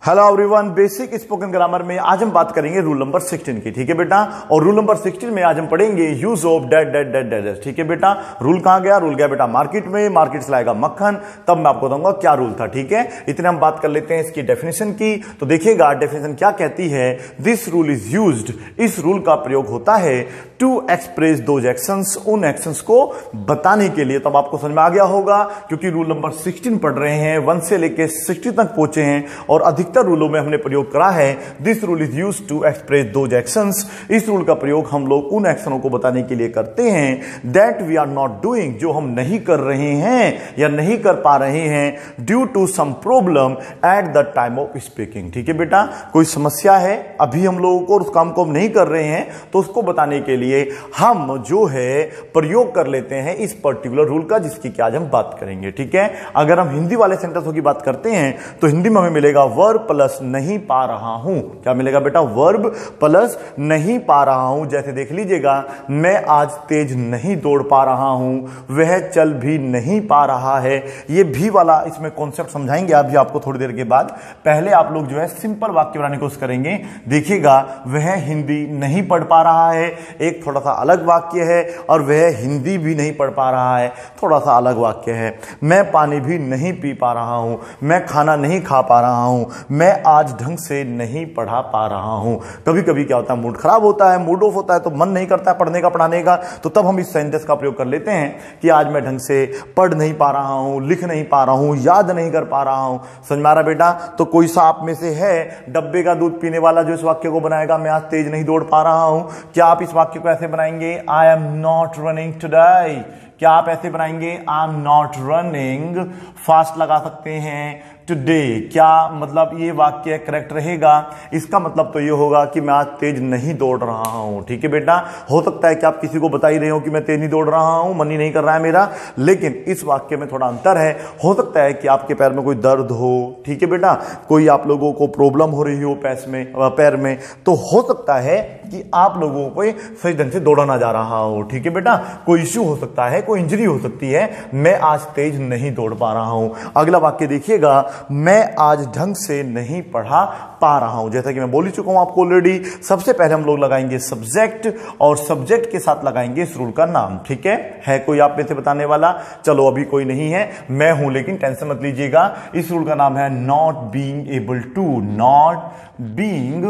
Hello everyone, basic spoken grammar में आज हम बात करेंगे रूल नंबर 16 की। ठीक है बेटा, और रूल नंबर 16 में आज हम पढ़ेंगे use of date date date date. ठीक है बेटा, रूल कहां गया? रूल गया बेटा मार्केट में, मार्केट से लाएगा मक्खन। तब मैं आपको बताऊंगा क्या रूल था। ठीक है, इतने हम बात कर लेते हैं इसकी डेफिनेशन की। तो देखिएगा डेफिनेशन क्या कहती है। दिस रूल इज यूज्ड, इस रूल का प्रयोग होता है टू एक्सप्रेस दोज एक्शंस, उन एक्शंस को बताने के लिए। तब आपको समझ में आ गया होगा, क्योंकि रूल नंबर 16 पढ़ रहे हैं, 1 से लेकर 60 तक पहुंचे हैं और अधिकतर रूलों में हमने प्रयोग करा है this rule is used to express those actions. इस रूल का प्रयोग हम लोग उन एक्शनों को बताने के लिए करते हैं that we are not doing, जो हम नहीं कर रहे हैं या नहीं कर पा रहे हैं due to some problem at the time of speaking. ठीक है बेटा, कोई समस्या है अभी हम लोगों को, उस काम को हम नहीं कर रहे हैं, तो उसको बताने के लिए हम जो है प्रयोग कर लेते हैं इस पर्टिकुलर रूल का, जिसकी कि आज हम बात करेंगे। ठीक है, अगर हम हिंदी वाले सेंटेंसों की बात करते हैं तो हिंदी में हमें मिलेगा वर्ब प्लस नहीं पा रहा हूं। क्या मिलेगा बेटा? वर्ब प्लस नहीं पा रहा हूं। जैसे देख लीजिएगा, मैं आज तेज नहीं दौड़ पा रहा हूं, वह चल भी नहीं पा रहा है। ये भी वाला इसमें कॉन्सेप्ट समझाएंगे अभी आपको थोड़ी देर के बाद। पहले आप लोग जो है सिंपल वाक्य बनाने की कोशिश करेंगे। देखिएगा, वह हिंदी नहीं पढ़ पा रहा है, एक थोड़ा सा अलग वाक्य है, और वह हिंदी भी नहीं पढ़ पा रहा है, थोड़ा सा अलग वाक्य है। मैं पानी भी नहीं पी पा रहा हूं, मैं खाना नहीं खा पा रहा हूं, मैं आज ढंग से नहीं पढ़ा पा रहा हूं। कभी कभी क्या होता है, मूड खराब होता है, मूड ऑफ होता है, तो मन नहीं करता है पढ़ने का, पढ़ाने का, तो तब हम इस सेंटेंस का प्रयोग कर लेते हैं कि आज मैं ढंग से पढ़ नहीं पा रहा हूं, लिख नहीं पा रहा हूं, याद नहीं कर पा रहा हूं। समझ में आ रहा बेटा? तो कोई सा आप में से है डब्बे का दूध पीने वाला जो इस वाक्य को बनाएगा, मैं आज तेज नहीं दौड़ पा रहा हूं? क्या आप इस वाक्य को ऐसे बनाएंगे, आई एम नॉट रनिंग टुडे? क्या आप ऐसे बनाएंगे, आई एम नॉट रनिंग फास्ट लगा सकते हैं टुडे? क्या मतलब ये वाक्य करेक्ट रहेगा? इसका मतलब तो ये होगा कि मैं आज तेज नहीं दौड़ रहा हूं। ठीक है बेटा, हो सकता है कि आप किसी को बता ही रहे हो कि मैं तेज नहीं दौड़ रहा हूं, मन ही नहीं कर रहा है मेरा, लेकिन इस वाक्य में थोड़ा अंतर है। हो सकता है कि आपके पैर में कोई दर्द हो, ठीक है बेटा, कोई आप लोगों को प्रॉब्लम हो रही हो पैर में, तो हो सकता है कि आप लोगों को सही ढंग से दौड़ा ना जा रहा हो। ठीक है बेटा, कोई इश्यू हो सकता है, कोई इंजरी हो सकती है, मैं आज तेज नहीं दौड़ पा रहा हूं। अगला वाक्य देखिएगा, मैं आज ढंग से नहीं पढ़ा पा रहा हूं। जैसा कि मैं बोल ही चुका हूं आपको ऑलरेडी, सबसे पहले हम लोग लगाएंगे सब्जेक्ट, और सब्जेक्ट के साथ लगाएंगे इस रूल का नाम। ठीक है कोई आप में से बताने वाला? चलो अभी कोई नहीं है, मैं हूं, लेकिन टेंशन मत लीजिएगा। इस रूल का नाम है not being able to, not being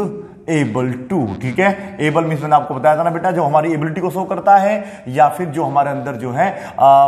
able to. ठीक है, एबल मीन्स मैंने आपको बताया था ना बेटा, जो हमारी एबिलिटी को शो करता है, या फिर जो हमारे अंदर जो है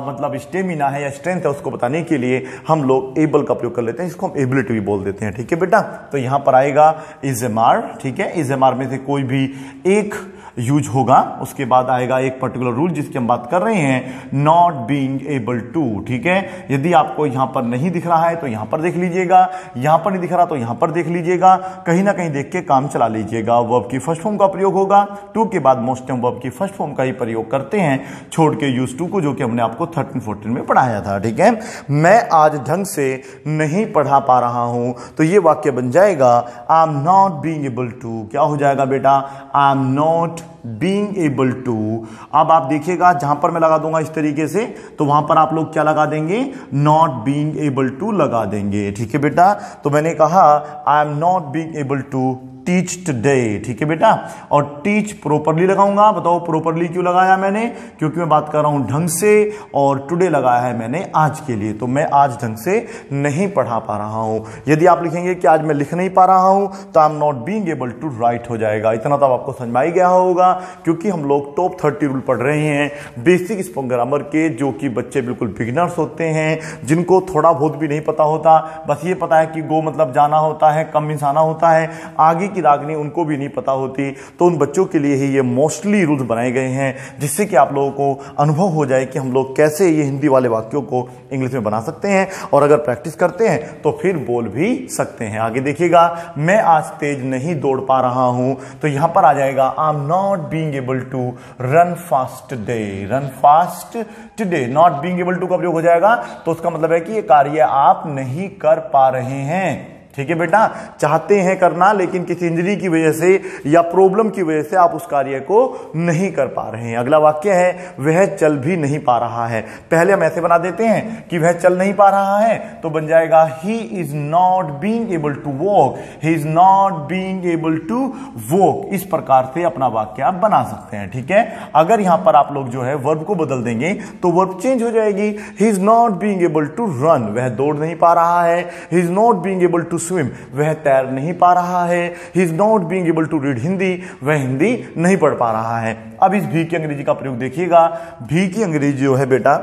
मतलब स्टेमिना है या स्ट्रेंथ है, उसको बताने के लिए हम लोग एबल का प्रयोग कर लेते हैं, इसको हम एबिलिटी भी बोल देते हैं। ठीक है बेटा, तो यहां पर आएगा इज एम आर। ठीक है, इज एम आर में से कोई भी एक यूज होगा, उसके बाद आएगा एक पर्टिकुलर रूल जिसकी हम बात कर रहे हैं, नॉट बीइंग एबल टू। ठीक है, यदि आपको यहां पर नहीं दिख रहा है तो यहां पर देख लीजिएगा, यहां पर नहीं दिख रहा तो यहां पर देख लीजिएगा, कहीं ना कहीं देख के काम चला लीजिएगा। वर्ब की फर्स्ट फॉर्म का प्रयोग होगा, टू के बाद मोस्ट टाइम वर्ब की फर्स्ट फॉर्म का ही प्रयोग करते हैं, छोड़ के यूज टू को, जो कि हमने आपको 13-14 में पढ़ाया था। ठीक है, मैं आज ढंग से नहीं पढ़ा पा रहा हूं, तो ये वाक्य बन जाएगा I am not being able to. क्या हो जाएगा बेटा? I am not being able to. अब आप देखिएगा, जहां पर मैं लगा दूंगा इस तरीके से, तो वहां पर आप लोग क्या लगा देंगे? नॉट बीइंग एबल टू लगा देंगे। ठीक है बेटा, तो मैंने कहा I am not being able to teach today. ठीक है बेटा, और टीच प्रॉपरली लगाऊंगा। बताओ प्रॉपरली क्यों लगाया मैंने? क्योंकि मैं बात कर रहा हूं ढंग से, और टुडे लगाया है मैंने आज के लिए, तो मैं आज ढंग से नहीं पढ़ा पा रहा हूं। यदि आप लिखेंगे कि आज मैं लिख नहीं पा रहा हूं, तो I am not being able to write हो जाएगा। इतना तो आपको समझ में आ गया होगा, क्योंकि हम लोग टॉप 30 रूल पढ़ रहे हैं बेसिक स्पोकन ग्रामर के, जो कि बच्चे बिल्कुल बिगिनर्स होते हैं, जिनको थोड़ा बहुत भी नहीं पता होता, बस ये पता है कि गो मतलब जाना होता है, कम मीन्स आना होता है, आगे की रागनी उनको भी नहीं पता होती। तो उन बच्चों के लिए ही ये मोस्टली रूल्स बनाए गए हैं, जिससे कि आप लोगों को अनुभव हो जाए कि हम लोग कैसे ये हिंदी वाले वाक्यों को इंग्लिश में बना सकते हैं, और अगर प्रैक्टिस करते हैं तो फिर बोल भी सकते हैं। आगे देखिएगा, मैं आज तेज नहीं दौड़ पा रहा हूं, तो यहां पर आ जाएगा I am not being able to run fast today. Run fast today, not being able to का प्रयोग हो जाएगा, तो उसका मतलब है कि ये कार्य आप नहीं कर पा रहे हैं। ठीक है बेटा, चाहते हैं करना लेकिन किसी इंजरी की वजह से या प्रॉब्लम की वजह से आप उस कार्य को नहीं कर पा रहे हैं। अगला वाक्य है वह चल भी नहीं पा रहा है। पहले हम ऐसे बना देते हैं कि वह चल नहीं पा रहा है, तो बन जाएगा he is not being able to walk, he is not being able to walk. इस प्रकार से अपना वाक्य आप बना सकते हैं। ठीक है, अगर यहां पर आप लोग जो है वर्ब को बदल देंगे तो वर्ब चेंज हो जाएगी। He is not being able to run, वह दौड़ नहीं पा रहा है। He is not being able to swim, वह तैर नहीं पा रहा है। He is not being able to read Hindi, वह हिंदी नहीं पढ़ पा रहा है। अब इस भी की अंग्रेजी का प्रयोग देखिएगा। भी की अंग्रेजी जो है बेटा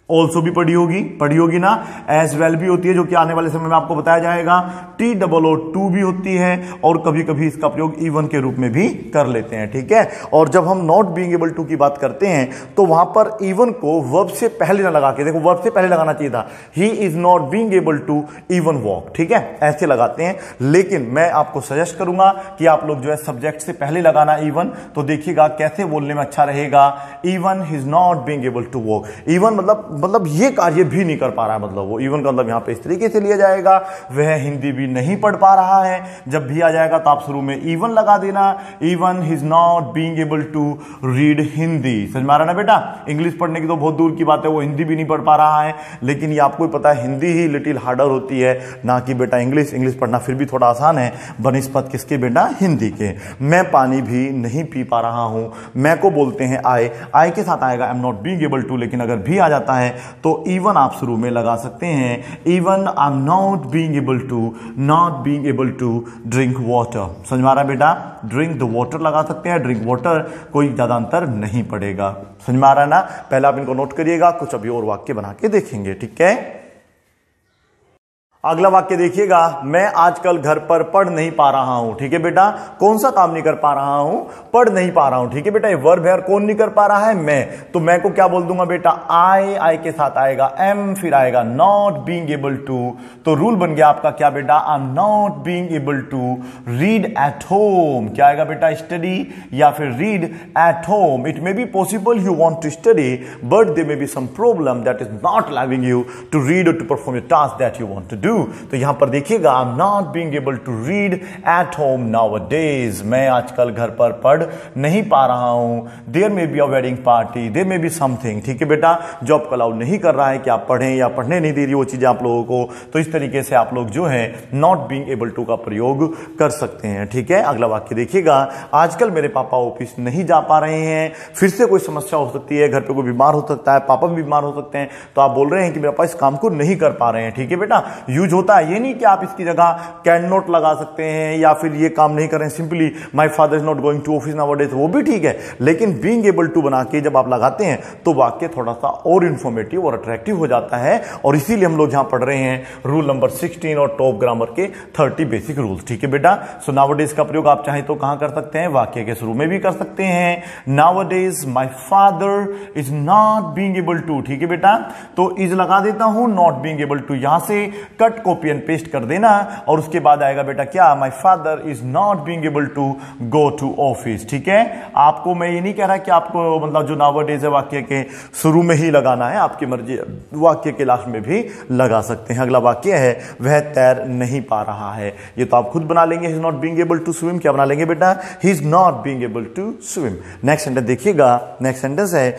ऑल्सो भी पढ़ी होगी ना, एज वेल भी होती है जो कि आने वाले समय में आपको बताया जाएगा। TOO भी होती है और कभी कभी इसका प्रयोग इवन के रूप में भी कर लेते हैं। ठीक है, और जब हम नॉट बीइंग एबल टू की बात करते हैं तो वहां पर इवन को वर्ब से पहले ना लगा के, देखो वर्ब से पहले लगाना चाहिए था, he is not being able to even walk. ठीक है, ऐसे लगाते हैं, लेकिन मैं आपको सजेस्ट करूंगा कि आप लोग जो है सब्जेक्ट से पहले लगाना इवन, तो देखिएगा कैसे बोलने में अच्छा रहेगा। Even he is not being able to walk, even मतलब ये कार्य भी नहीं कर पा रहा है, मतलब वो इवन का मतलब यहां पे इस तरीके से लिया जाएगा। वह हिंदी भी नहीं पढ़ पा रहा है, जब भी आ जाएगा तो आप शुरू में इवन लगा देना। Even he is not being able to read Hindi. समझ में आ रहा ना बेटा, इंग्लिश पढ़ने की तो बहुत दूर की बात है, वो हिंदी भी नहीं पढ़ पा रहा है, लेकिन ये आपको पता है हिंदी ही लिटिल हार्डर होती है ना कि बेटा इंग्लिश पढ़ना फिर भी थोड़ा आसान है बनिस्पत किसके बेटा, हिंदी के। मैं पानी भी नहीं पी पा रहा हूं, मैं को बोलते हैं आई के साथ आएगा I am not being able to, लेकिन अगर भी आ जाता है तो इवन आप शुरू में लगा सकते हैं। Even I am not being able to drink water. समझ में आ रहा है बेटा, ड्रिंक द वाटर लगा सकते हैं, ड्रिंक वाटर, कोई ज्यादा अंतर नहीं पड़ेगा। समझ में आ रहा है ना, पहले आप इनको नोट करिएगा, कुछ अभी और वाक्य बना के देखेंगे। ठीक है, अगला वाक्य देखिएगा, मैं आजकल घर पर पढ़ नहीं पा रहा हूं। ठीक है बेटा, कौन सा काम नहीं कर पा रहा हूं, पढ़ नहीं पा रहा हूं। ठीक है बेटा, ये वर्ब है और कौन नहीं कर पा रहा है, मैं, तो मैं को क्या बोल दूंगा बेटा, आई के साथ आएगा एम, फिर आएगा नॉट बीइंग एबल टू। तो रूल बन गया आपका क्या बेटा, I am not being able to read at home. क्या आएगा बेटा, स्टडी या फिर read at home. It may be possible you want to study but there may be some problem that is not allowing you to read or to perform your task that you want to do. तो यहां पर देखिएगा, I am not being able to read at home nowadays. मैं आजकल घर पर पढ़ नहीं पा रहा हूं। There may be a wedding party, there may be something. ठीक है बेटा, जो आपको अलाउ नहीं कर रहा है कि आप पढ़ें या पढ़ने नहीं दे रही वो चीजें आप लोगों को, तो इस तरीके से आप लोग जो है नॉट बीइंग एबल टू का प्रयोग कर सकते हैं। ठीक है, अगला वाक्य देखिएगा, आजकल मेरे पापा ऑफिस नहीं जा पा रहे हैं। फिर से कोई समस्या हो सकती है, घर पे कोई बीमार हो सकता है, पापा भी बीमार हो सकते हैं, तो आप बोल रहे हैं कि मेरे पापा इस काम को नहीं कर पा रहे हैं। ठीक है बेटा, यूज होता है, ये नहीं कि आप इसकी जगह कैन नॉट लगा सकते हैं या फिर ये काम नहीं कर रहे हैं, simply my father is not going to office nowadays, वो भी ठीक है, लेकिन बीइंग एबल टू बना के जब आप लगाते हैं तो वाक्य थोड़ा सा और इंफॉर्मेटिव और अट्रैक्टिव हो जाता है। और इसीलिए हम लोग यहां पढ़ रहे हैं रूल नंबर 16 और टॉप ग्रामर के 30 बेसिक रूल्स। ठीक है बेटा, सो नाउअडेज का प्रयोग आप चाहें तो कहां कर सकते हैं, वाक्य के शुरू में भी कर सकते हैं। Nowadays my father is not being able to. ठीक है बेटा, तो इज लगा देता हूं, नॉट बीइंग एबल टू यहां से कट कॉपी एंड पेस्ट कर देना और उसके बाद आएगा बेटा क्या, my father is not being able to go to office. ठीक है, आपको मैं ये नहीं कह रहा कि आपको मतलब जो नाउअडेज है वाक्य के शुरू में ही लगाना है, आपकी मर्जी, वाक्य के लास्ट में भी लगा सकते हैं। अगला वाक्य है, वह तैर नहीं पा रहा है। ये तो आप खुद बना लेंगे, he is not being able to swim. क्या बना लेंगे बेटा, he is not being able to swim. Next sentence देखिएगा, नेक्स्ट सेंटेंस है,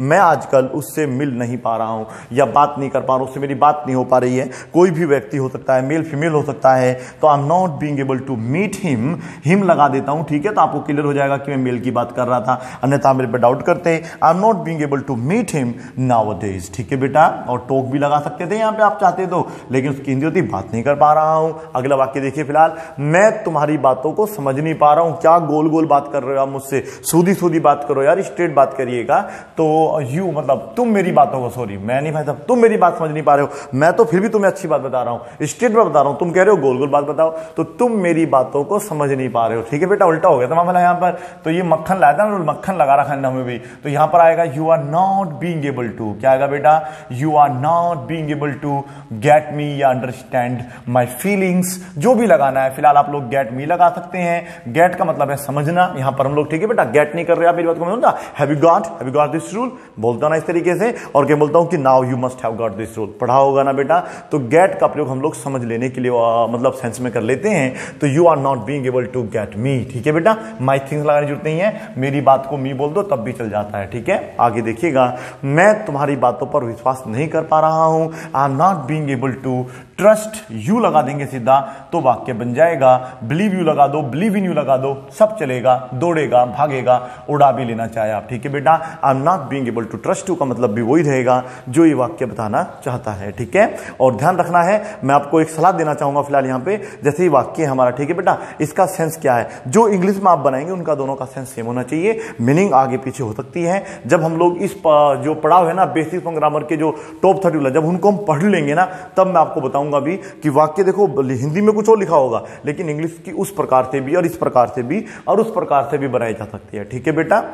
मैं आजकल उससे मिल नहीं पा रहा हूं या बात नहीं कर पा रहा हूं, उससे मेरी बात नहीं हो पा रही है। कोई भी व्यक्ति हो सकता है, मेल फीमेल हो सकता है, तो I am not being able to meet him लगा देता हूं। ठीक है, तो आपको क्लियर हो जाएगा कि मैं मेल की बात कर रहा था, अन्यथा मेरे पे डाउट करते हैं। I am not being able to meet him nowadays. ठीक है बेटा, और टॉक भी लगा सकते थे यहां पे आप चाहते तो, लेकिन उसकी हिंदी होती बात नहीं कर पा रहा हूं। अगला वाक्य देखिए, फिलहाल मैं तुम्हारी बातों को समझ नहीं पा रहा हूं। क्या गोल गोल बात कर रहे हो आप मुझसे, सीधी सीधी बात करो यार, स्ट्रेट बात करिएगा। तो यू मतलब तुम मेरी बातों को, सॉरी मैं नहीं भाई साहब, तुम मेरी बात समझ नहीं पा रहे हो, मैं तो फिर भी तुम्हें अच्छी बात बता रहा हूं, स्ट्रेट में बता रहा हूं, तुम कह रहे हो गोल गोल बात बताओ, तो तुम मेरी बातों को समझ नहीं पा रहे हो। ठीक है बेटा, उल्टा हो गया था मामला यहां पर। तो ये मक्खन लाया था ना, मक्खन लगा रखा है हमें भी, तो यहां पर आएगा you are not being able to. क्या आएगा बेटा, you are not being able to get me या अंडरस्टैंड माई फीलिंग्स। जो भी लगाना है, फिलहाल आप लोग गेट मी लगा सकते हैं। गेट का मतलब है समझना, यहां पर हम लोग ठीक है बेटा गेट नहीं कर रहे, आप मेरी बात को समझो ना। Have you got this rule बोलता ना इस तरीके से, और क्या बोलता हूं कि now you must have got this rule, पढ़ा होगा ना बेटा। तो तो गेट का प्रयोग हम लोग समझ लेने के लिए मतलब सेंस में कर लेते हैं। तो you are not being able to get me, ठीक है बेटा, माई थिंग्स लगाने की जरूरत नहीं है, मेरी बात को मी बोल दो तब भी चल जाता है, ठीक है। आगे देखिएगा, मैं तुम्हारी बातों पर विश्वास नहीं कर पा रहा हूं, I am not being able to trust you लगा देंगे सीधा तो वाक्य बन जाएगा। बिलीव यू लगा दो, बिलीव इन यू लगा दो, सब चलेगा, दौड़ेगा, भागेगा, उड़ा भी लेना चाहे आप, ठीक है बेटा। I am not being able to trust you का मतलब भी वही रहेगा जो ये वाक्य बताना चाहता है, ठीक है। और ध्यान रखना है, मैं आपको एक सलाह देना चाहूंगा फिलहाल यहाँ पे, जैसे ही वाक्य है हमारा, ठीक है बेटा, इसका सेंस क्या है, जो इंग्लिश में आप बनाएंगे उनका दोनों का सेंस सेम होना चाहिए, मीनिंग आगे पीछे हो सकती है। जब हम लोग इस जो पढ़ाव है ना बेसिक ग्रामर के जो टॉप 30 जब उनको हम पढ़ लेंगे ना, तब मैं आपको बताऊंगा भी कि वाक्य देखो हिंदी में कुछ और लिखा होगा लेकिन इंग्लिश की उस प्रकार से भी और इस प्रकार से भी और उस प्रकार से भी बनाई जा सकती है, ठीक है बेटा।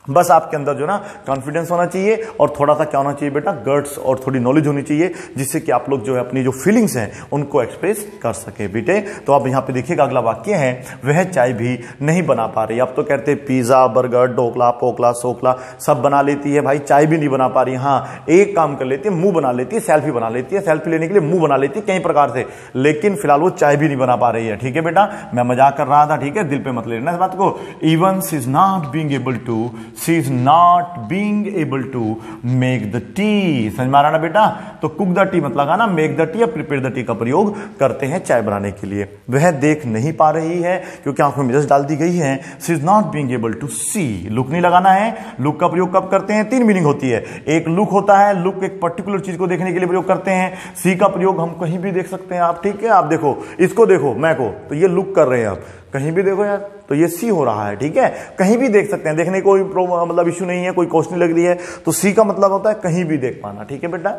बस आपके अंदर जो ना कॉन्फिडेंस होना चाहिए और थोड़ा सा क्या होना चाहिए बेटा, गट्स और थोड़ी नॉलेज होनी चाहिए, जिससे कि आप लोग जो है अपनी जो फीलिंग्स हैं उनको एक्सप्रेस कर सके बेटे। तो आप यहाँ पे देखिएगा अगला वाक्य है, वह चाय भी नहीं बना पा रही। अब तो कहते हैं पिज्जा, बर्गर, ढोकला, पोकला, सोकला सब बना लेती है, भाई चाय भी नहीं बना पा रही। हाँ, एक काम कर लेती है, मुंह बना लेती है, सेल्फी बना लेती है, सेल्फी लेने के लिए मुंह बना लेती है कई प्रकार से, लेकिन फिलहाल वो चाय भी नहीं बना पा रही है, ठीक है बेटा। मैं मजाक कर रहा था, ठीक है, दिल पे मत लेना इस बात को। Even she is not being able to, she is not being able to make the tea. समझ में आ रहा ना बेटा, तो कुक द टी मतलब ना मेक द टी या प्रिपेयर द टी का प्रयोग करते हैं चाय बनाने के लिए। वह देख नहीं पा रही है क्योंकि आंखों में मिर्च डाल दी गई है। She is not being able to see, look नहीं लगाना है। लुक का प्रयोग कब करते हैं, तीन मीनिंग होती है। एक लुक होता है, लुक एक पर्टिकुलर चीज को देखने के लिए प्रयोग करते हैं। सी का प्रयोग हम कहीं भी देख सकते हैं आप, ठीक है। आप देखो, इसको देखो, मैं को, तो ये लुक कर रहे हैं आप, कहीं भी देखो यार, तो ये सी हो रहा है, ठीक है, कहीं भी देख सकते हैं, देखने कोई मतलब इश्यू नहीं है, कोई कॉस्ट नहीं लग रही है। तो सी का मतलब होता है कहीं भी देख पाना, ठीक है बेटा,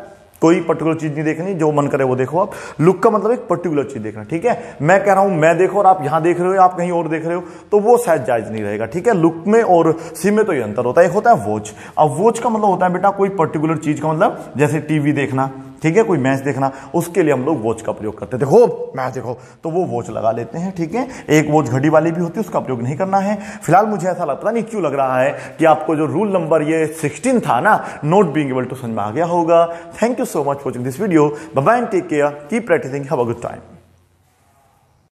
कोई पर्टिकुलर चीज नहीं देखनी, जो मन करे वो देखो आप। लुक का मतलब एक पर्टिकुलर चीज देखना, ठीक है। मैं कह रहा हूं मैं देखो और आप यहां देख रहे हो, आप कहीं और देख रहे हो, तो वो शायद जायज नहीं रहेगा, ठीक है। लुक में और सी में तो ये अंतर होता है। एक होता है वॉच। अब वॉच का मतलब होता है बेटा कोई पर्टिकुलर चीज का मतलब, जैसे टीवी देखना, ठीक है, कोई मैच देखना, उसके लिए हम लोग वॉच का प्रयोग करते हैं। देखो मैच देखो, तो वो वॉच लगा लेते हैं, ठीक है। एक वॉच घड़ी वाली भी होती है, उसका प्रयोग नहीं करना है। फिलहाल मुझे ऐसा लगता नहीं क्यों लग रहा है कि आपको जो रूल नंबर ये 16 था ना, नॉट बीइंग एबल टू, समझ में आ गया होगा। Thank you so much for watching this video. Bye bye and take care, keep practising, have a good time.